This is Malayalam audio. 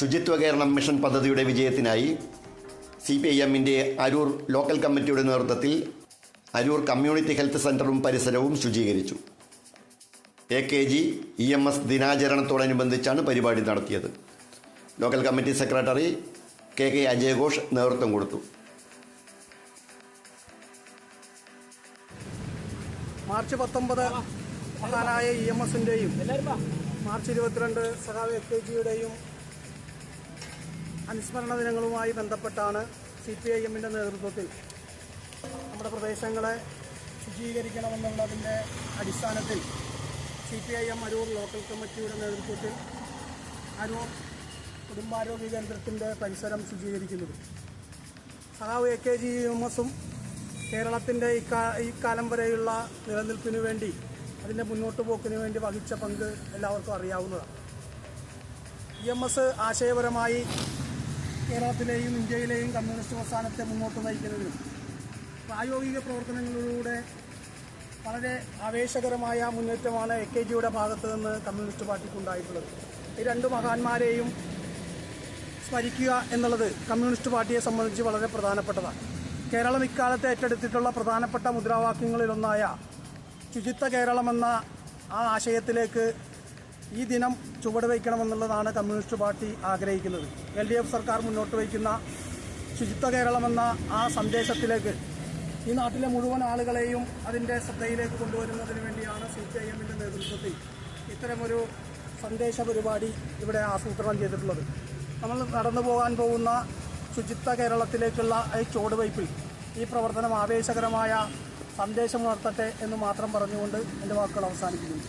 ശുചിത്വ കേരളം മിഷൻ പദ്ധതിയുടെ വിജയത്തിനായി CPIM-ന്റെ അരൂർ ലോക്കൽ കമ്മിറ്റിയുടെ നേതൃത്വത്തിൽ അരൂർ കമ്മ്യൂണിറ്റി ഹെൽത്ത് സെൻ്ററും പരിസരവും ശുചീകരിച്ചു. AKG EMS ദിനാചരണത്തോടനുബന്ധിച്ചാണ് പരിപാടി നടത്തിയത്. Local committee secretary KK Ajay Ghosh നേതൃത്വം കൊടുത്തു. മാർച്ച് 19 മഹാനായ EMS-ൻ്റെയും മാർച്ച് 22 സഖാവ് AKG-യുടെയും അനുസ്മരണ ദിനങ്ങളുമായി ബന്ധപ്പെട്ടാണ് CPIM-ൻ്റെ നേതൃത്വത്തിൽ നമ്മുടെ പ്രദേശങ്ങളെ ശുചീകരിക്കണമെന്നുള്ളതിൻ്റെ അടിസ്ഥാനത്തിൽ CPIM അരൂർ ലോക്കൽ കമ്മിറ്റിയുടെ നേതൃത്വത്തിൽ അരൂർ കുടുംബാരോഗ്യ കേന്ദ്രത്തിൻ്റെ പരിസരം ശുചീകരിക്കുന്നത്. സഖാവ് AKG EMS-ഉം കേരളത്തിൻ്റെ ഇക്കാലം വരെയുള്ള നിലനിൽപ്പിന് വേണ്ടി, അതിൻ്റെ മുന്നോട്ട് പോക്കിന് വേണ്ടി വഹിച്ച പങ്ക് എല്ലാവർക്കും അറിയാവുന്നതാണ്. EMS ആശയപരമായി കേരളത്തിലെയും ഇന്ത്യയിലെയും കമ്മ്യൂണിസ്റ്റ് പ്രസ്ഥാനത്തെ മുന്നോട്ട് നയിക്കുന്നതിനും പ്രായോഗിക പ്രവർത്തനങ്ങളിലൂടെ വളരെ ആവേശകരമായ മുന്നേറ്റമാണ് AKG-യുടെ ഭാഗത്തു നിന്ന് കമ്മ്യൂണിസ്റ്റ് പാർട്ടിക്കുണ്ടായിട്ടുള്ളത്. ഈ രണ്ട് മഹാന്മാരെയും സ്മരിക്കുക എന്നുള്ളത് കമ്മ്യൂണിസ്റ്റ് പാർട്ടിയെ സംബന്ധിച്ച് വളരെ പ്രധാനപ്പെട്ടതാണ്. കേരളം ഇക്കാലത്ത് ഏറ്റെടുത്തിട്ടുള്ള പ്രധാനപ്പെട്ട മുദ്രാവാക്യങ്ങളിലൊന്നായ ശുചിത്വ കേരളമെന്ന ആ ആശയത്തിലേക്ക് ഈ ദിനം ചുവട് വയ്ക്കണമെന്നുള്ളതാണ് കമ്മ്യൂണിസ്റ്റ് പാർട്ടി ആഗ്രഹിക്കുന്നത്. LDF സർക്കാർ മുന്നോട്ട് വയ്ക്കുന്ന ശുചിത്വ കേരളമെന്ന ആ സന്ദേശത്തിലേക്ക് ഈ നാട്ടിലെ മുഴുവൻ ആളുകളെയും അതിൻ്റെ ശ്രദ്ധയിലേക്ക് കൊണ്ടുവരുന്നതിന് വേണ്ടിയാണ് CPIM-ൻ്റെ നേതൃത്വത്തിൽ ഇത്തരമൊരു സന്ദേശ പരിപാടി ഇവിടെ ആസൂത്രണം ചെയ്തിട്ടുള്ളത്. നമ്മൾ നടന്നു പോകാൻ പോകുന്ന ശുചിത്വ കേരളത്തിലേക്കുള്ള ഈ ചുവടുവയ്പിൽ ഈ പ്രവർത്തനം ആവേശകരമായ സന്ദേശം നടത്തട്ടെ എന്ന് മാത്രം പറഞ്ഞുകൊണ്ട് എൻ്റെ വാക്കുകൾ അവസാനിപ്പിക്കുന്നു.